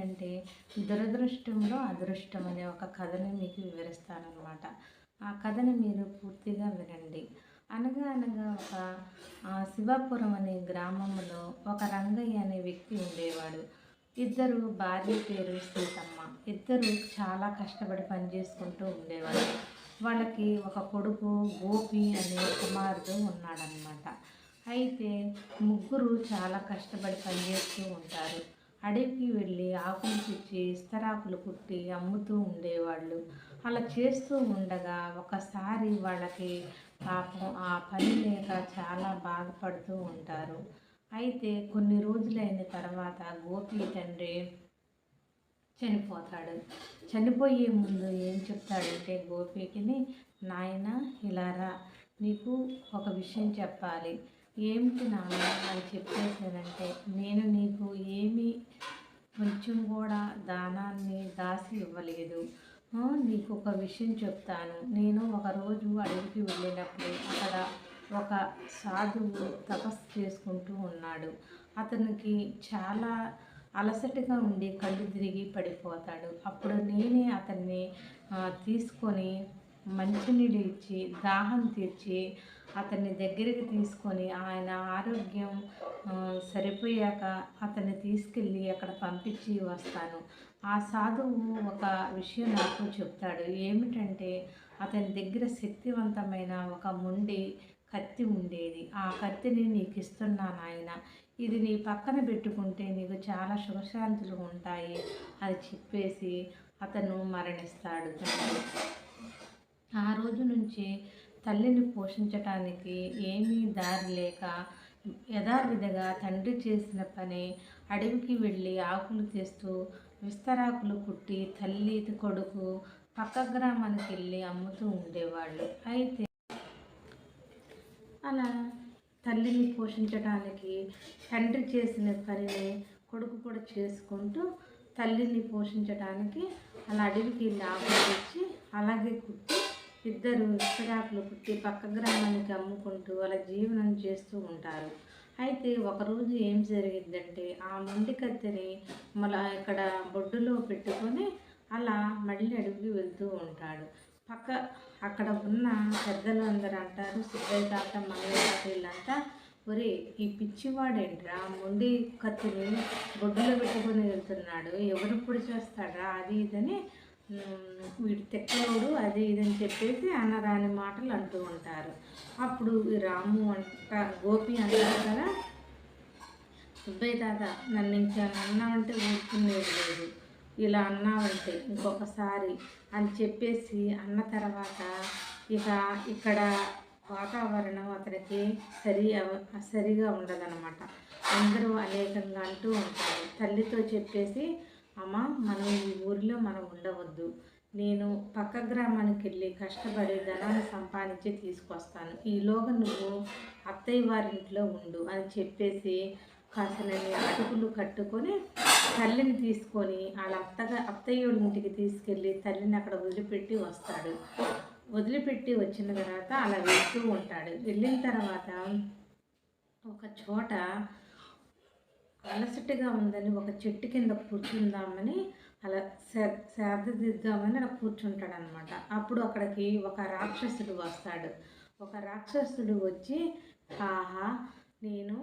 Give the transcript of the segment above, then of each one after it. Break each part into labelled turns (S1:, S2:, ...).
S1: ఏమిటంటే దురదృష్టంలో అదృష్టం అనే ఒక కథని మీకు వివరిస్తానన్నమాట. ఆ కథని మీరు పూర్తిగా వినండి. అనగా అనగా ఒక శివాపురం అనే గ్రామంలో ఒక రంగయ్య అనే వ్యక్తి ఉండేవాడు. ఇద్దరు భార్య పేరు సీతమ్మ. ఇద్దరు చాలా కష్టపడి పనిచేసుకుంటూ ఉండేవారు. వాళ్ళకి ఒక కొడుకు గోపి అనే కుమారుడు ఉన్నాడనమాట. అయితే ముగ్గురు చాలా కష్టపడి పనిచేస్తూ ఉంటారు. అడవికి వెళ్ళి ఆకులు తెచ్చి ఇస్తరాకులు కుట్టి అమ్ముతూ ఉండేవాళ్ళు. అలా చేస్తూ ఉండగా ఒకసారి వాళ్ళకి పాపం ఆ పని లేక చాలా బాధపడుతూ ఉంటారు. అయితే కొన్ని రోజులైన తర్వాత గోపి తండ్రి చనిపోతాడు. చనిపోయే ముందు ఏం చెప్తాడంటే గోపికిని, నాయన ఇలా రా, నీకు ఒక విషయం చెప్పాలి. ఏమిటి నాన్న అని చెప్పేసానంటే, నేను నీకు ఏమీ కొంచెం కూడా దానాన్ని దాసి ఇవ్వలేదు. నీకు ఒక విషయం చెప్తాను. నేను ఒకరోజు అడవికి వెళ్ళినప్పుడు అక్కడ ఒక సాధువు తపస్సు చేసుకుంటూ ఉన్నాడు. అతనికి చాలా అలసటగా ఉండి కళ్ళు తిరిగి పడిపోతాడు. అప్పుడు నేనే అతన్ని తీసుకొని మంచినీళ్ళు ఇచ్చి దాహం తీర్చి అతన్ని దగ్గరికి తీసుకొని ఆయన ఆరోగ్యం సరిపోయాక అతన్ని తీసుకెళ్ళి అక్కడ పంపించి వస్తాను. ఆ సాధువు ఒక విషయం నాకు చెప్తాడు. ఏమిటంటే అతని దగ్గర శక్తివంతమైన ఒక మొండి కత్తి ఉండేది. ఆ కత్తిని నీకు ఇస్తున్నాను ఆయన, ఇది నీ పక్కన పెట్టుకుంటే నీకు చాలా సుఖశాంతులు ఉంటాయి అని చెప్పేసి అతను మరణిస్తాడు. ఆ రోజు నుంచి తల్లిని పోషించటానికి ఏమీ దారి లేక యథావిధిగా తండ్రి చేసిన పని అడవికి వెళ్ళి ఆకులు తెస్తూ విస్తరాకులు కుట్టి తల్లి కొడుకు పక్క గ్రామానికి వెళ్ళి అమ్ముతూ ఉండేవాళ్ళు. అయితే అలా తల్లిని పోషించడానికి తండ్రి చేసిన పనిని కొడుకు కూడా చేసుకుంటూ తల్లిని పోషించడానికి అలా అడవికి వెళ్ళి ఆకులు తెచ్చి అలాగే కుట్టి ఇద్దరు ఇస్తరాకులు కుట్టి పక్క గ్రామానికి అమ్ముకుంటూ వాళ్ళ జీవనం చేస్తూ ఉంటారు. అయితే ఒకరోజు ఏం జరిగిందంటే ఆ మొండి కత్తిని మళ్ళీ ఇక్కడ బొడ్డులో పెట్టుకొని అలా మళ్ళీ అడవికి వెళ్తూ ఉంటాడు. అక్కడ ఉన్న పెద్దలు అందరూ అంటారు, సుబ్బయ్య తాత మంగయ్య తాత వీళ్ళంతా, ఒరే ఈ పిచ్చివాడేంట్రా మొండి కత్తిని బొడ్డులో పెట్టుకొని వెళ్తున్నాడు, ఎవరు పొడి చేస్తాడ్రా అది ఇదని వీడు తెక్కలోడు అది ఇదని చెప్పేసి అన్నరాని మాటలు అంటూ ఉంటారు. అప్పుడు ఈ రాము గోపి అంటారు కదా, సుబ్బయ్య తాత నన్ను ఇంకా అన్నావంటే ఊరుకునేది లేదు, ఇలా అన్నావంటే ఇంకొకసారి అని చెప్పేసి అన్న తర్వాత ఇక ఇక్కడ వాతావరణం అతనికి సరిగా ఉండదన్నమాట. అందరూ అనేకంగా అంటూ ఉంటారు. తల్లితో చెప్పేసి, అమ్మ మనం ఈ ఊరిలో మనం ఉండవద్దు, నేను పక్క గ్రామానికి వెళ్ళి కష్టపడి ధనాన్ని సంపాదించి తీసుకొస్తాను, ఈలోగా నువ్వు అత్తయ్య వారింట్లో ఉండు అని చెప్పేసి కాసినన్ని అటుకులు కట్టుకొని తల్లిని తీసుకొని వాళ్ళ అత్తయ్య ఇంటికి తీసుకెళ్ళి తల్లిని అక్కడ వదిలిపెట్టి వస్తాడు. వదిలిపెట్టి వచ్చిన తర్వాత అలా వెళ్తూ ఉంటాడు. వెళ్ళిన తర్వాత ఒక చోట అలసటగా ఉందని ఒక చెట్టు కింద కూర్చుందామని అలా శ్రద్ధదిద్దామని అలా కూర్చుంటాడు అనమాట. అప్పుడు అక్కడికి ఒక రాక్షసుడు వస్తాడు. ఒక రాక్షసుడు వచ్చి, ఆహా నేను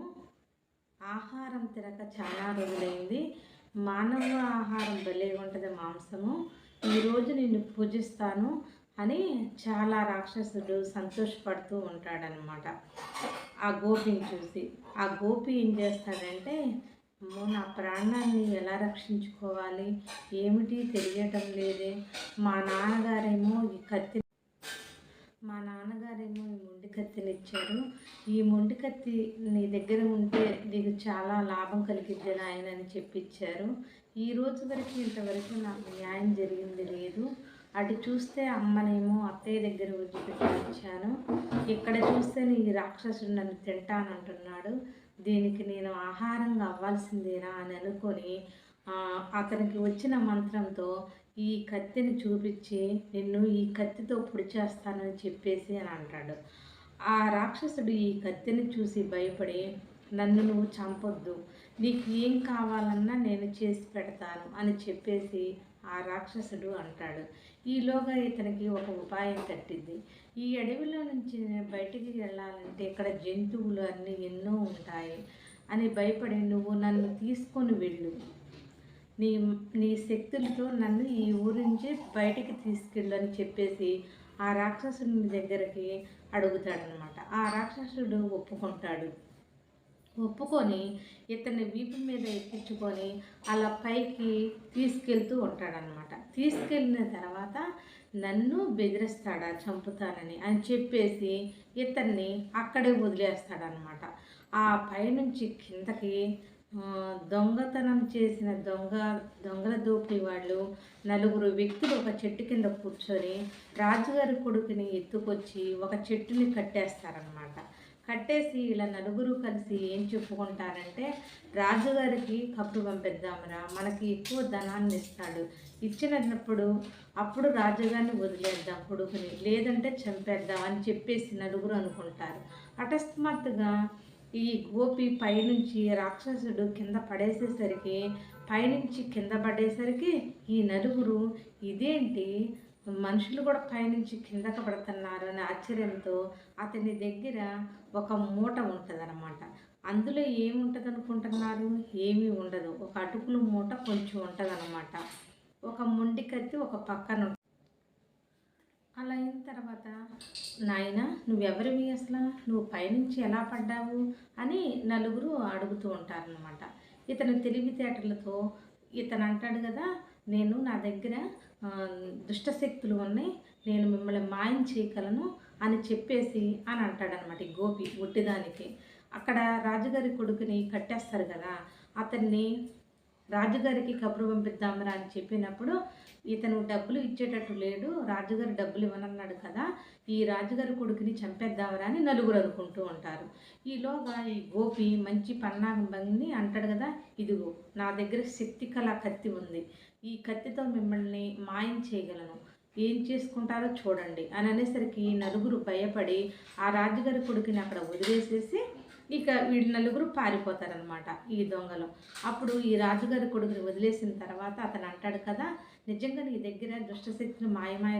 S1: ఆహారం తినక చాలా రోజులైంది, మానవ ఆహారం భలే ఉంటుంది మాంసము, ఈరోజు నిన్ను పూజిస్తాను అని చాలా రాక్షసుడు సంతోషపడుతూ ఉంటాడనమాట ఆ గోపిని చూసి. ఆ గోపి ఏం చేస్తాడంటే, నా ప్రాణాన్ని ఎలా రక్షించుకోవాలి ఏమిటి తెలియటం లేదే, మా నాన్నగారేమో ఈ మొండి కత్తిని ఇచ్చారు, ఈ మొండి కత్తి నీ దగ్గర ఉంటే నీకు చాలా లాభం కలిగిద్ది నాయన అని చెప్పిచ్చారు, ఈ రోజు వరకు ఇంతవరకు నాకు న్యాయం జరిగింది లేదు, అటు చూస్తే అమ్మనేమో అత్తయ్య దగ్గర వదిలిపెట్టి వచ్చాను, ఇక్కడ చూస్తే నీ రాక్షసుడు నన్ను తింటానంటున్నాడు, దీనికి నేను ఆహారంగా అవ్వాల్సిందేనా అని అనుకొని అతనికి వచ్చిన మంత్రంతో ఈ కత్తిని చూపించి నిన్ను ఈ కత్తితో పొడి చేస్తానని చెప్పేసి అని అంటాడు. ఆ రాక్షసుడు ఈ కత్తిని చూసి భయపడి, నన్ను నువ్వు చంపొద్దు, నీకు ఏం కావాలన్నా నేను చేసి పెడతాను అని చెప్పేసి ఆ రాక్షసుడు అంటాడు. ఈలోగా ఇతనికి ఒక ఉపాయం తట్టింది. ఈ అడవిలో నుంచి నేను బయటికి వెళ్ళాలంటే ఇక్కడ జంతువులు అన్నీ ఎన్నో ఉంటాయి అని భయపడి నువ్వు నన్ను తీసుకొని వెళ్ళు, నీ నీ శక్తులతో నన్ను ఈ ఊరి నుంచి బయటికి తీసుకెళ్ళు అని చెప్పేసి ఆ రాక్షసుని దగ్గరికి అడుగుతాడనమాట. ఆ రాక్షసుడు ఒప్పుకుంటాడు. ఒప్పుకొని ఇతన్ని వీపు మీద ఎక్కించుకొని అలా పైకి తీసుకెళ్తూ ఉంటాడనమాట. తీసుకెళ్ళిన తర్వాత నన్ను బెదిరిస్తాడా చంపుతానని అని చెప్పేసి ఇతన్ని అక్కడే వదిలేస్తాడనమాట. ఆ పైనుంచి కిందకి దొంగతనం చేసిన దొంగల దోపిడీ వాళ్ళు నలుగురు వ్యక్తులు ఒక చెట్టు కింద కూర్చొని రాజుగారి కొడుకుని ఎత్తుకొచ్చి ఒక చెట్టుని కట్టేస్తారనమాట. కట్టేసి ఇలా నలుగురు కలిసి ఏం చెప్పుకుంటారంటే, రాజుగారికి కబురు పంపిద్దామరా, మనకి ఎక్కువ ధనాన్ని ఇస్తాడు, ఇచ్చినప్పుడు అప్పుడు రాజుగారిని వదిలేద్దాం కొడుకుని, లేదంటే చంపేద్దాం అని చెప్పేసి నలుగురు అనుకుంటారు. అకస్మాత్తుగా ఈ గోపి పైనుంచి రాక్షసుడు కింద పడేసేసరికి పైనుంచి కింద పడేసరికి ఈ నలుగురు ఇదేంటి మనుషులు కూడా పైనుంచి కిందకు పడుతున్నారు అని ఆశ్చర్యంతో అతని దగ్గర ఒక మూట ఉంటుందన్నమాట. అందులో ఏముంటుంది అనుకుంటున్నారు? ఏమీ ఉండదు. ఒక అటుకుల మూట కొంచెం ఉంటుందన్నమాట. ఒక మొండి కత్తి ఒక పక్కన. అలా అయిన తర్వాత, నాయన నువ్వెవరివి అసలు, నువ్వు పైనుంచి ఎలా పడ్డావు అని నలుగురు అడుగుతూ ఉంటారనమాట. ఇతని తెలివితేటలతో ఇతను అంటాడు కదా, నేను నా దగ్గర దుష్టశక్తులు ఉన్నాయి, నేను మిమ్మల్ని మాయం చేయగలను అని చెప్పేసి అని అంటాడనమాట. ఈ గోపి ఒట్టిదానికి అక్కడ రాజుగారి కొడుకుని కట్టేస్తారు కదా, అతన్ని రాజుగారికి కబురు పంపిద్దామరా అని చెప్పినప్పుడు ఇతను డబ్బులు ఇచ్చేటట్టు లేడు, రాజుగారు డబ్బులు ఇవ్వనన్నాడు కదా, ఈ రాజుగారి కొడుకుని చంపేద్దామరా అని నలుగురు అనుకుంటూ ఉంటారు. ఈలోగా ఈ గోపి మంచి పన్నాగం బంగి అంటాడు కదా, ఇదిగో నా దగ్గర శక్తి కళ కత్తి ఉంది, ఈ కత్తితో మిమ్మల్ని మాయం చేయగలను, ఏం చేసుకుంటారో చూడండి అని అనేసరికి నలుగురు భయపడి ఆ రాజుగారి కొడుకుని అక్కడ వదిలేసేసి ఇక వీళ్ళు నలుగురు పారిపోతారనమాట ఈ దొంగలు. అప్పుడు ఈ రాజుగారి కొడుకుని వదిలేసిన తర్వాత అతను అంటాడు కదా, నిజంగా నీ దగ్గర దుష్టశక్తిని మాయమాయ